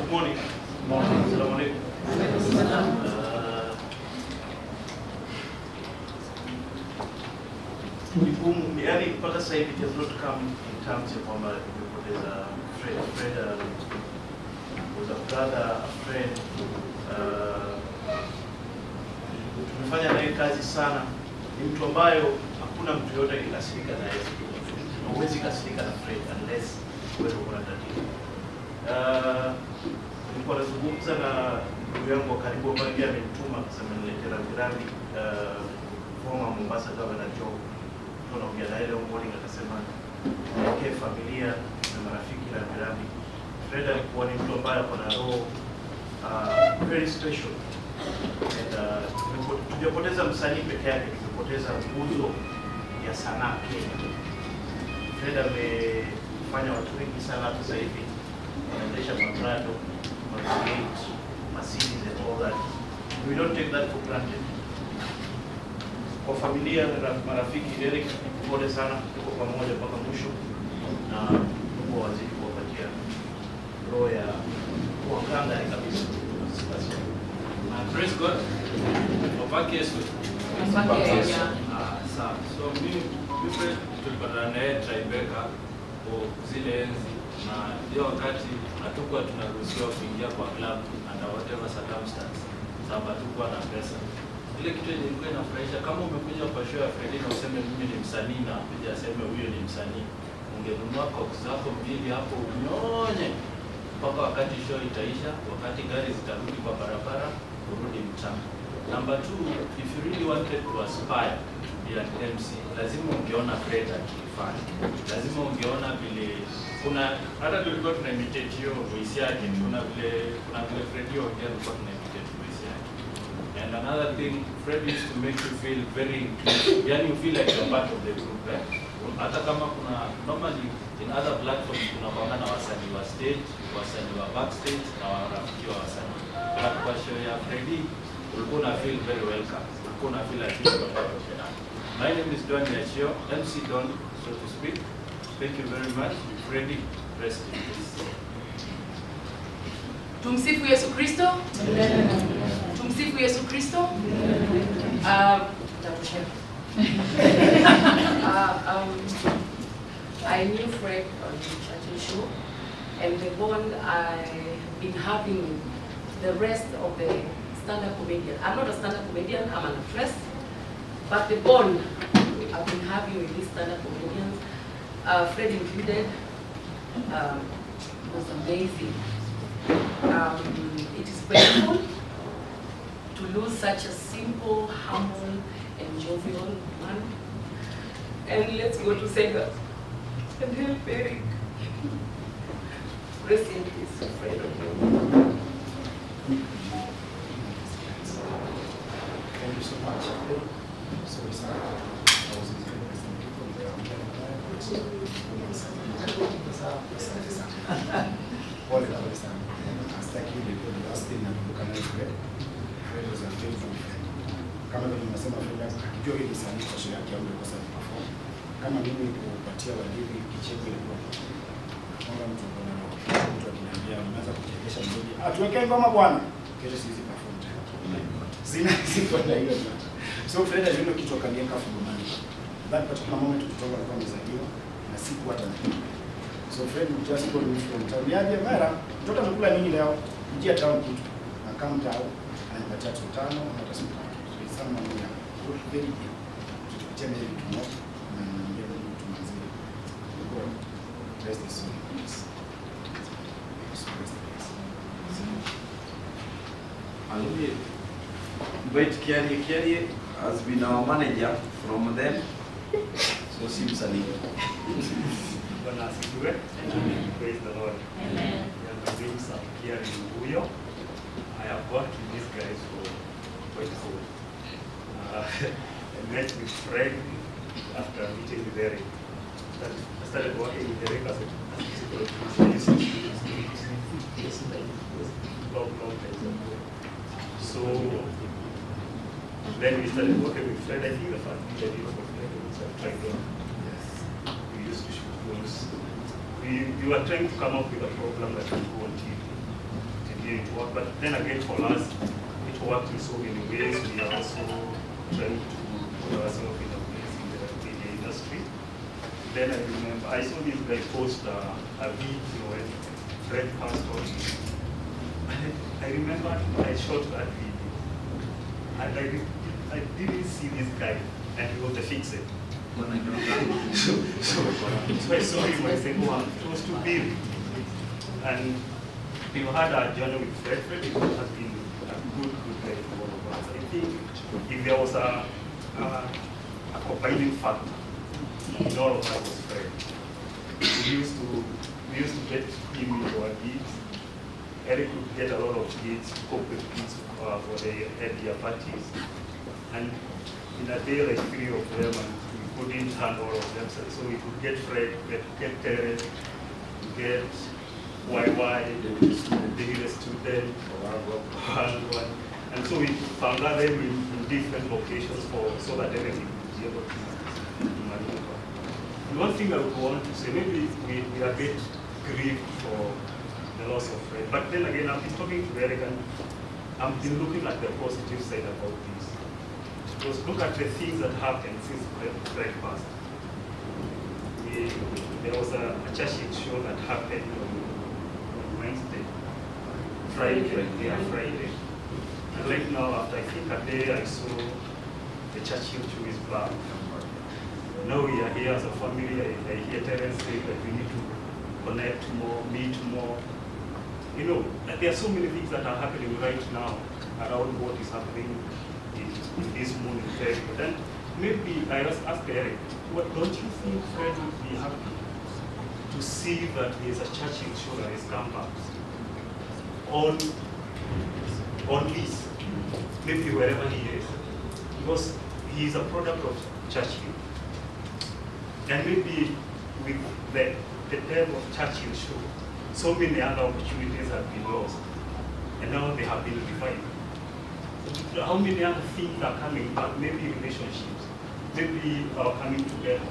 Good morning. Assalamu alaikum. Yani mpaka sasa hivi it has not come in terms ya kwamba tumepoteza Fred. Fred was a brother, a friend. Tumefanya naye kazi sana. Ni mtu ambayo hakuna mtu yote akikasirika na yeye. Huwezi kasirika na Fred unless wewe una tatizo. Nilikuwa nazungumza na ndugu yangu wa karibu ambaye pia amenituma kusema niletee rambirambi former Mombasa Governor Joe. Tunaongea naye leo morning akasema niletee familia na marafiki rambirambi. Fred alikuwa ni mtu ambaye ako na roho very special. And tujapoteza msanii peke yake, tumepoteza nguzo ya sanaa Kenya. Fred amefanya watu wengi sana hapa sasa hivi wanaendesha maprado, Mercedes, Mercedes and all that. We don't take that for granted. Kwa familia na marafiki, Derek, pole sana, tuko pamoja mpaka mwisho na Mungu azidi kuwapatia roho ya kuanganga kabisa. Praise God. Wapake Yesu. Sawa. So mimi tulipata naye Tribeca kwa zile enzi na hiyo wakati hatukuwa tunaruhusiwa kuingia kwa club under whatever circumstance. Sababu hatukuwa na pesa. Ile kitu yenye ilikuwa inafurahisha, kama umekuja kwa show ya Fred na useme mimi ni msanii na kuja aseme huyo ni msanii, ungenunua coke zako mbili hapo unyonye mpaka wakati show itaisha, wakati gari zitarudi kwa barabara, urudi mchana. Number 2, if you really wanted to aspire to be an MC, lazima ungeona Fred akifanya. Lazima ungeona vile kuna hata tulikuwa tunaimitate hiyo voice yake, kuna vile Fred ongea tulikuwa tunaimitate voice yake. And another thing, Fred used to make you feel very inclusive. Yani you feel like you're part of the group. Hata kama kuna normally in other platforms kuna kwanga na wasanii wa stage, wasanii wa backstage na warafiki wa wasanii. But kwa show ya Freddy, ulikuwa na feel very welcome. Ulikuwa na feel like you're part of it. My name is Don Yachio, MC Don, so to speak. Thank you very much. Freddy, rest in peace. Tumsifu Yesu Kristo. Tumsifu Yesu Kristo. I knew Fred on the Churchill show, and the bond I've been having with the rest of the stand-up comedian. I'm not a stand-up comedian, I'm an actress, but the bond I've been having with these stand-up comedians, Fred included, was amazing. It is painful to lose such a simple, humble, and jovial man. And let's go to Sega and help Eric. Rest in peace, Fred. Thank you so much. So we start. Pole kabisa. Astaki ile kwa Austin na kukana Fred. Fred was a faithful friend. Kama vile nimesema Fred akijua ile sana kwa shida yake au kwa sababu perform. Kama mimi kupatia walimu kicheko ile kwa. Kama mtu akiniambia unaweza kuchekesha mzuri. Tuwekee ngoma bwana. Kesho sisi perform tena. Zina sifa na hiyo. So Fred alino kitu akaniweka fungomani. That particular moment kutoka kwa mzaliwa na siku hata so Fred just called me from town. Yaje mara mtoto amekula nini leo? Njia town kitu. Na kama tao anapatia 5 hata siku. So it's someone who is very deep. Tukitia mbele kitu na ndio mtu mzuri. God bless this soul. Hallelujah. But Kiari has been our manager from then. So simsali. Praise the Lord. Amen. My name is Kiari Uyo. I have worked with these guys for quite soon. I met with Fred after meeting with Eric. I started working with Eric as a long time ago. So then we started working with Fred. I think the first video I did for Fred was a Trigon. Yes. We used to shoot those. We were trying to come up with a program that would go on TV. didn't work. But then again, for us, it worked in so many ways. We are also trying to put ourselves in a place in the media industry. Then I remember, I saw this guy post a video when Fred passed on. And I remember I shot that video. And I didn't see this guy, and he was a fixer. So I saw him, I said, wow, it was too big. And we had a journey with Fred. Fred has been a good guy for all of us. I think if there was a combining factor in all of us was Fred. We used to get him into our gigs. Eric would get a lot of gigs, corporate gigs for the media parties. And in a day like 3 of them, and we couldn't handle all of them. So we could get Fred, get Terence, get YY, the student, and so we found out them in different locations so that everything would be able to maneuver. And one thing I would want to say, maybe we are a bit grieved for the loss of Fred, but then again, I've been talking to Eric and I've been looking at the positive side about this. Because look at the things that happened since Fred passed. There was a Churchill show that happened on Wednesday, Friday. And right now, after I think a day, I saw the Churchill show is back. Now we are here as a family. I hear Terence say that we need to connect more, meet more. You know, there are so many things that are happening right now around what is happening in this moon in February. Then maybe I just ask Eric, don't you think Fred would be happy to see that there's a Churchill show that is come back on this, maybe wherever he is, because he is a product of Churchill. And maybe with the death of Churchill show, so many other opportunities have been lost, and now they have been revived. How many other things are coming back? Maybe relationships, maybe coming together.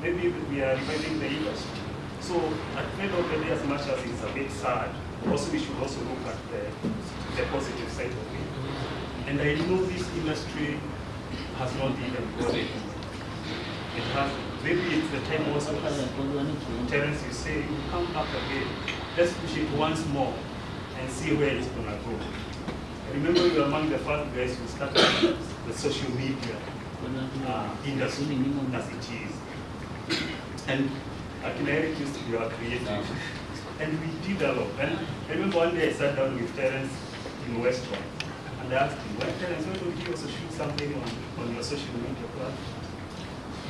Maybe we are reviving the industry. So at the end of the day, as much as it's a bit sad, also we should also look at the positive side of it. And I know this industry has not even got it. It has. Maybe it's the time also, Terence, you say, you come back again. Let's push it once more and see where it's going to go. I remember you were among the first guys who started the social media industry as it is. And Eric used to be our creative. And we did a lot. And I remember one day I sat down with Terence in Western and I asked him, well, Terence, why don't you also shoot something on your social media platform?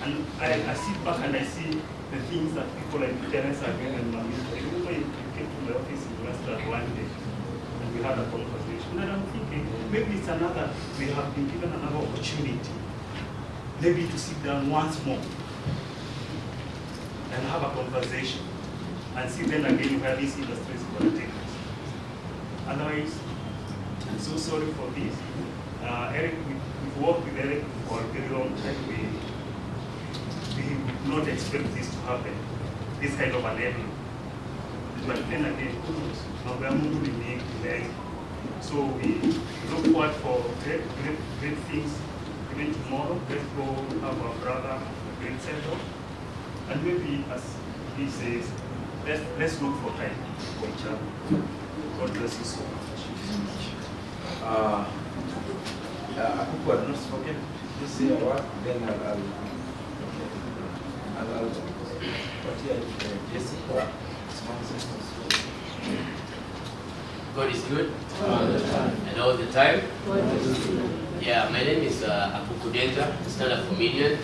And I sit back and I see the things that people like Terence are doing and Mami. I remember you came to the office in Western one day and we had a conversation. And I'm thinking, maybe it's another, we have been given another opportunity, maybe to sit down once more and have a conversation and see then again where this industry is going to take us. Otherwise, I'm so sorry for this. Eric, we've worked with Eric for a very long time. We did not expect this to happen, this kind of an ending. But then again, we are moving in. So we look forward for great things even tomorrow. Let's go have our brother, a great send-off. And maybe, as he says, let's look for time for each other. God bless you so much. Akuku had not spoken. Just say a word, then I'll Jessica. God is good and all the time. Yeah, my name is Akuku Denja, stand-up comedian.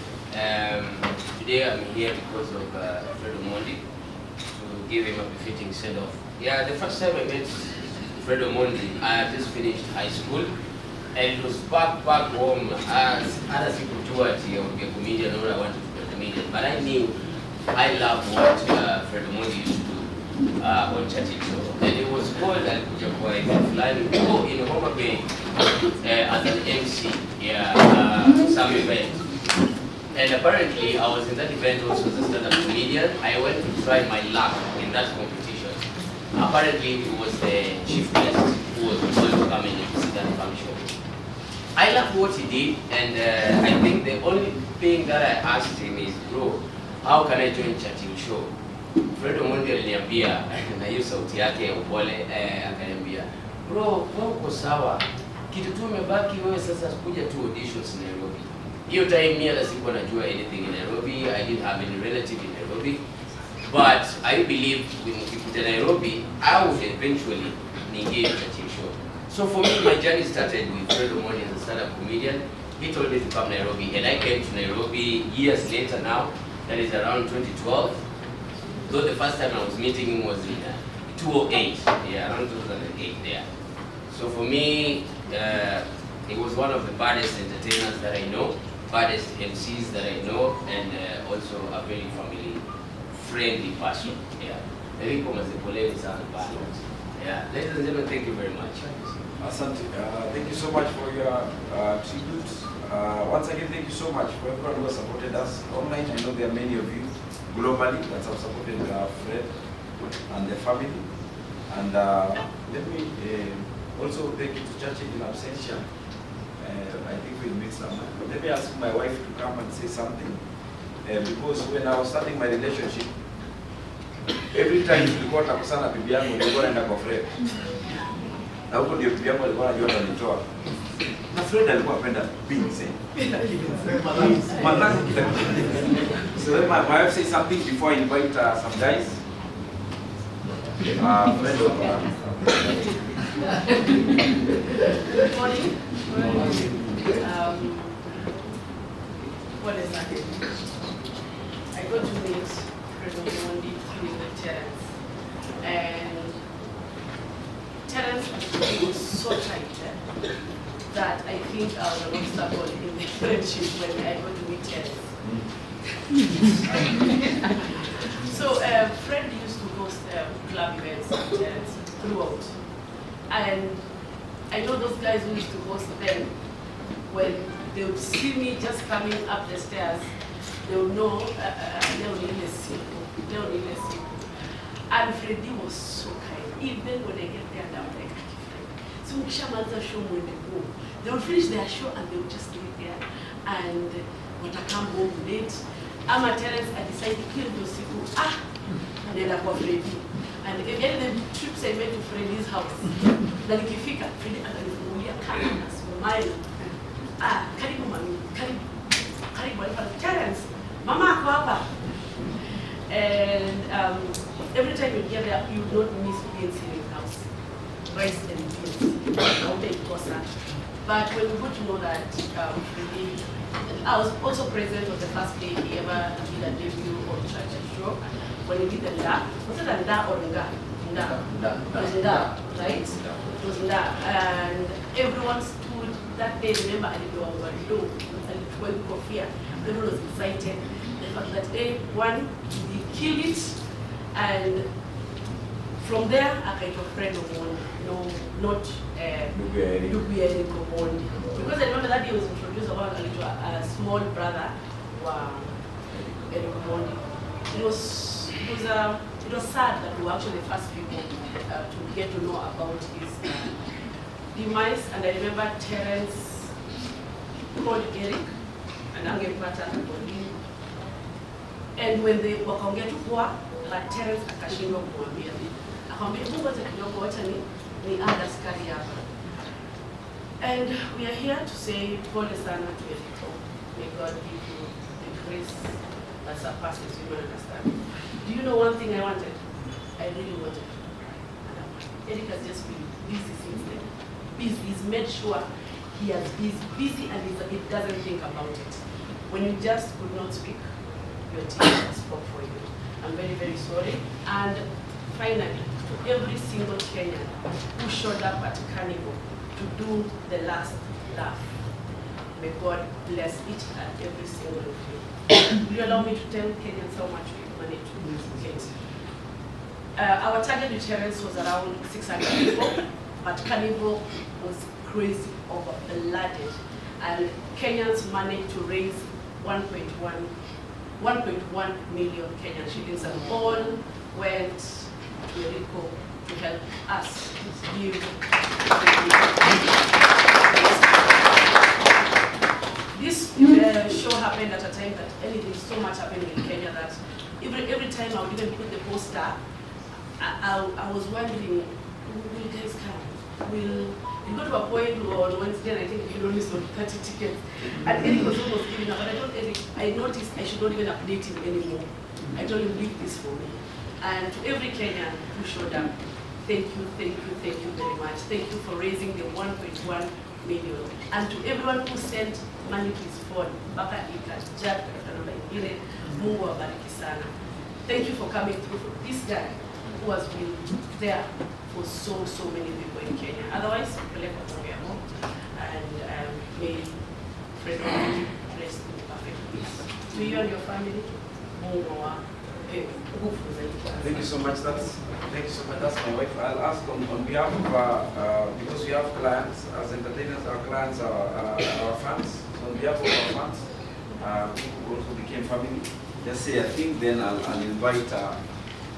Today I'm here because of Fred Omondi, to give him a befitting send-off. Yeah, the first time I met Fred Omondi, I had just finished high school, and it was back home. As other people told me I would be a comedian, or I wanted to be a comedian, but I knew I loved what Fred Omondi used to do on Churchill Show. And it was called Alikuja Kwa in Homa Bay as an MC, some event. And apparently I was in that event also as a stand-up comedian. I went to try my luck in that competition. apparently it was the chief guest who was going to come in and see that function. I loved what he did, and I think the only thing that I asked him is, bro, how can I join Churchill Show? Fred Omondi aliniambia na hiyo sauti yake ya upole akaniambia, bro, wewe uko sawa. Kitu tu umebaki wewe sasa kuja tu auditions Nairobi. Hiyo time mimi hata sikuwa najua anything in Nairobi. I didn't have any relative in Nairobi. But I believe when nikikuja Nairobi, I would eventually engage Churchill Show. So for me, my journey started with Fred Omondi as a stand-up comedian. He told me to come to Nairobi, and I came to Nairobi years later now. That is around 2012. Though the first time I was meeting him was in 2008, yeah, around 2008 there. So for me, he was one of the baddest entertainers that I know, baddest MCs that I know, and also a very family-friendly person. Yeah, very yeah. Ladies and gentlemen, thank you very much. Asante. Thank you so much for your tribute. Once again, thank you so much for everyone who has supported us online. I know there are many of you globally that have supported Fred and the family. And let me also thank you to Churchill in absentia. I think we'll meet someone. Let me ask my wife to come and say something. Because when I was starting my relationship, every time tulikuwa tunakusana bibi yangu nilikuwa naenda kwa Fred. Na huko ndio bibi yangu alikuwa anajua atanitoa. Na Fred alikuwa anapenda beans. So let my wife say something before I invite some guys. Good morning. What is that? I got to meet President Omondi through the Terence. And Terence was so tight that I think I was an obstacle in the friendship when I got to meet Terence. So Fred used to host club events at Terence throughout. And I know those guys who used to host them, when they would see me just coming up the stairs, they would know and Freddie was so kind. Even when I get there, I'm like, so Mukishamanza show when they go. They would finish their show and they would just leave there. And when I come home late, I'm at Terence, I decided to kill those people. And then I got Freddie. And again, the trips I went to Freddie's house. Then nikifika, Freddie ananifungulia kari na smile. Karibu mami, karibu Terence, mama ako hapa. And every time you get there, you don't miss beans in his house. Rice and beans. But when we got to know that Freddie, I was also present on the first day he ever did a debut on Churchill Show. When he did the Nda, was it a Nda or Nga? Nda. It was Nda, right? It was Nda. And everyone stood that day, remember, and they were low, and it was Kofia. Everyone was excited. They thought that day, one, we killed it, and from there, I kind of friend of one, not Lubieri Omondi. Because I remember that day was introduced about a small brother, Eric Omondi. It was sad that we were actually the first people to get to know about his demise. And I remember Terence called Eric and Angel Pata and Pauline. And when they wakaongea tu kwa, but Terence akashindwa kumwambia. Akamwambia Mungu hata kidogo wacha ni askari hapa. And we are here to say pole sana to Eric. May God give you the grace that surpasses human understanding. Do you know one thing I wanted? I really wanted. Eric has just been busy since then. Busy. He's made sure he has been busy and he doesn't think about it. When you just could not speak, your team spoke for you. I'm very, very sorry. And finally, to every single Kenyan who showed up at Carnival to do the last laugh, may God bless each and every single of you. Will you allow me to tell Kenyans how much we managed to get? Our target with Terence was around 600 people, but Carnival was crazy, overloaded, and Kenyans managed to raise 1.1 million Kenyan shillings, and all went Jericho to help us give. This show happened at a time that anything so much happening in Kenya that every time I would even put the poster, I was wondering, will you guys come? Will you go to a point on Wednesday and I think you only sold 30 tickets. And Eric was almost giving up, but I told Eric, I noticed I should not even update him anymore. I told him, leave this for me. And to every Kenyan who showed up, thank you very much. Thank you for raising the 1.1 million. And to everyone who sent money to his phone, Baka Ika, Jack, Mungu awabariki sana. Thank you for coming through for this guy who has been there for so many people in Kenya. Otherwise, and may Fred bless you perfect peace. To you and your family, Thank you so much. Thank you so much. That's my wife. I'll ask on behalf of because we have clients as entertainers. Our clients are our fans. So on behalf of our fans, who also became family, just say a thing. Then I'll invite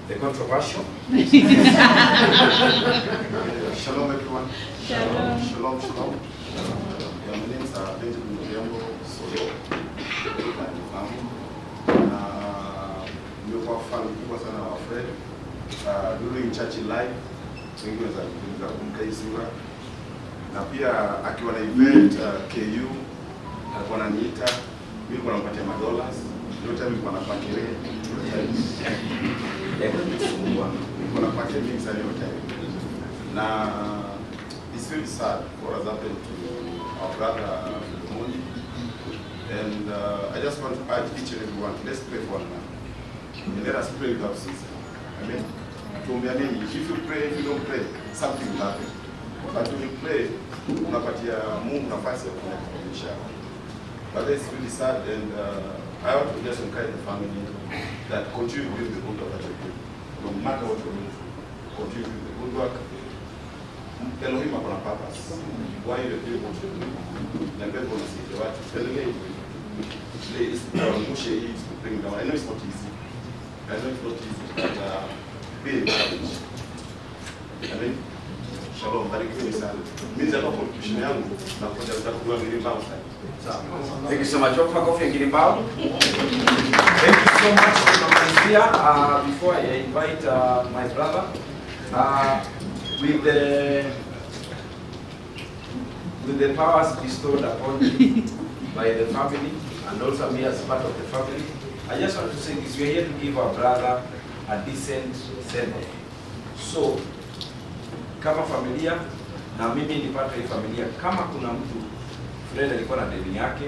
the controversial. Shalom everyone. Shalom. My name is Benjamin Muriambo Solo. Nimekuwa fan kubwa sana wa Fred during Churchill Live, wengi wanaweza kumkaisura, na pia akiwa na event KU alikuwa ananiita, mimi nilikuwa nampatia $, yote nilikuwa napaki ile nilikuwa napaki mix yote, na it's really sad what has happened to our brother Moni, and I just want to urge each and everyone, let's pray for one man. And let us pray without ceasing. Amen. If you pray, if you don't pray, something will happen. But when you pray, unapatia Mungu nafasi ya kuonyesha. But it's really sad, and I want to just encourage the family that continue doing the good work that you're doing. No matter what you're doing, continue doing the good work. Elohim akona purpose. Why you do what you're doing? And people will see the right. Please, push it to bring down. I know it's not easy. I know it's not easy, but be encouraged. Amen. Shalom, barikiwe sana. Mimi ndio contribution yangu na kuja kutakuwa Ngirimbao sasa. Thank you so much. Open coffee Ngirimbao. Thank you so much for coming here. Before I invite my brother, with the powers bestowed upon me by the family and also me as part of the family, I just want to say this: we are here to give our brother a decent send-off. So, kama familia na mimi ni part ya familia, kama kuna mtu Fred alikuwa na deni yake,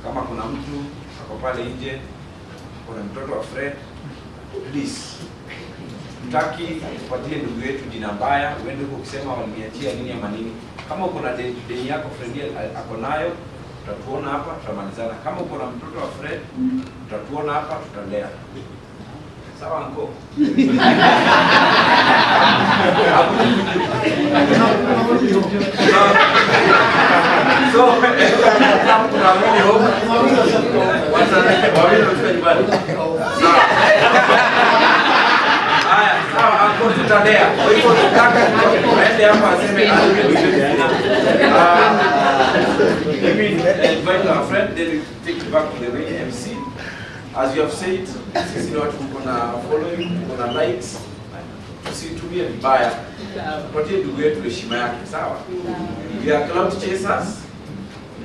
kama kuna mtu ako pale nje, kuna mtoto wa Fred, please, mtaki tupatie ndugu yetu jina mbaya, uende huko kusema waliniachia nini ama nini. Kama uko na deni yako Fred ako nayo, tutatuona hapa, tutamalizana. Kama uko na mtoto wa Fred, tutatuona hapa, tutalea. Sawa nko? So, tunaamini hope. Wawili wafika nyumbani. Haya, sawa, hapo tutalea. Kwa hivyo tutaka tuende hapa aseme let me invite our friend, then we take it back to the main MC. As you have said, sisi ni watu kuna following, kuna likes. Tusitumie vibaya. Tupatie ndugu yetu heshima yake, sawa? We are cloud chasers.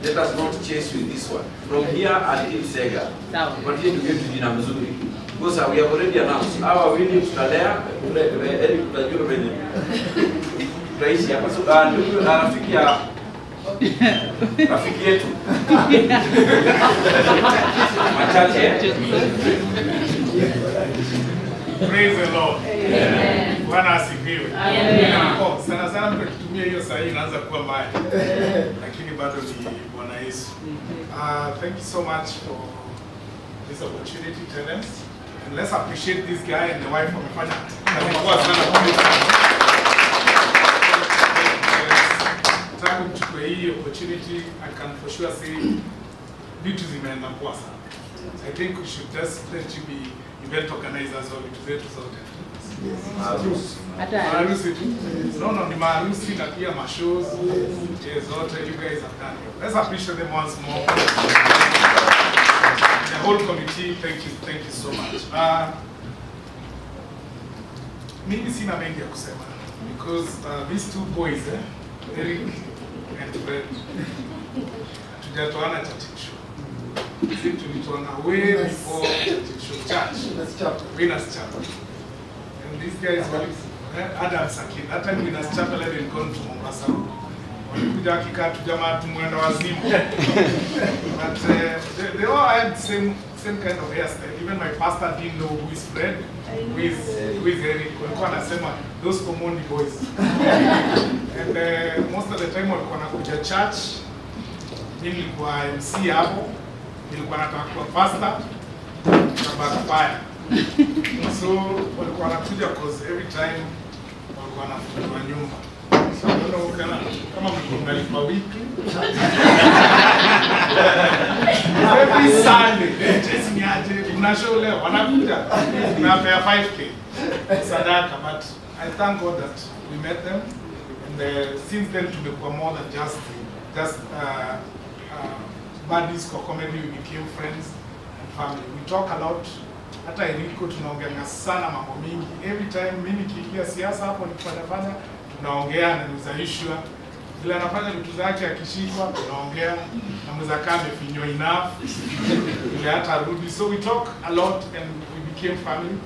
Let us not chase with this one. From here until Sega. Tupatie ndugu yetu jina mzuri. Because we have already announced our winning tutalea, Eric tutajua venye. Tutaishi hapa so ndugu na rafiki yetu. Machache. Praise the Lord. Amen. Bwana asifiwe. Amen. Sana sana mkitumia hiyo saa hii inaanza kuwa mbaya. Lakini bado ni Bwana Yesu. Thank you so much for this opportunity, Terence. And let's appreciate this guy and the wife wamefanya kazi kubwa sana kwa tangu mchukue hii opportunity. I can for sure say vitu zimeenda poa sana. I think we should just let you be event organizers wa vitu zetu zote. Maharusi tu. No, ni maharusi na pia mashows. Zote you guys have done it. Let's appreciate them once more. The whole committee, thank you so much. Mimi sina mengi ya kusema because these two boys, Eric and Fred, tujatoana chachicho. Sisi tulitoana way before chachicho church. Winners Chapel. And these guys were Adam Sakin. That time Winners Chapel had been gone to Mombasa. Walikuja hakika tujamaa tumwenda wazimu. But they all had same kind of hairstyle. Even my pastor didn't know who is Fred, who is Eric. Walikuwa wanasema those Omondi boys. And most of the time walikuwa wanakuja church. Mimi nilikuwa MC hapo. Nilikuwa nataka kuwa pastor na backfire. So walikuwa wanakuja cause every time walikuwa wanafungua nyumba. So kama mnalipa wiki. Every Sunday, just ni aje, unashow leo, wanakuja, tunapea 5K sadaka, but I thank God that we met them, and since then tumekuwa more than just buddies for comedy. We became friends and family. We talk a lot. Hata Eriko tunaongea sana mambo mingi. Every time mimi nikiingia siasa hapo nikifanya tunaongea na nizaishwa. Vile anafanya vitu zake akishikwa tunaongea na mzaka amefinywa enough. Vile hata rudi. So we talk a lot and we became family.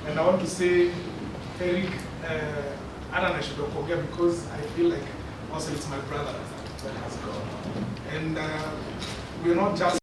And I want to say, Eric, I don't know I should forget because I feel like also it's my brother that has gone. And we're not just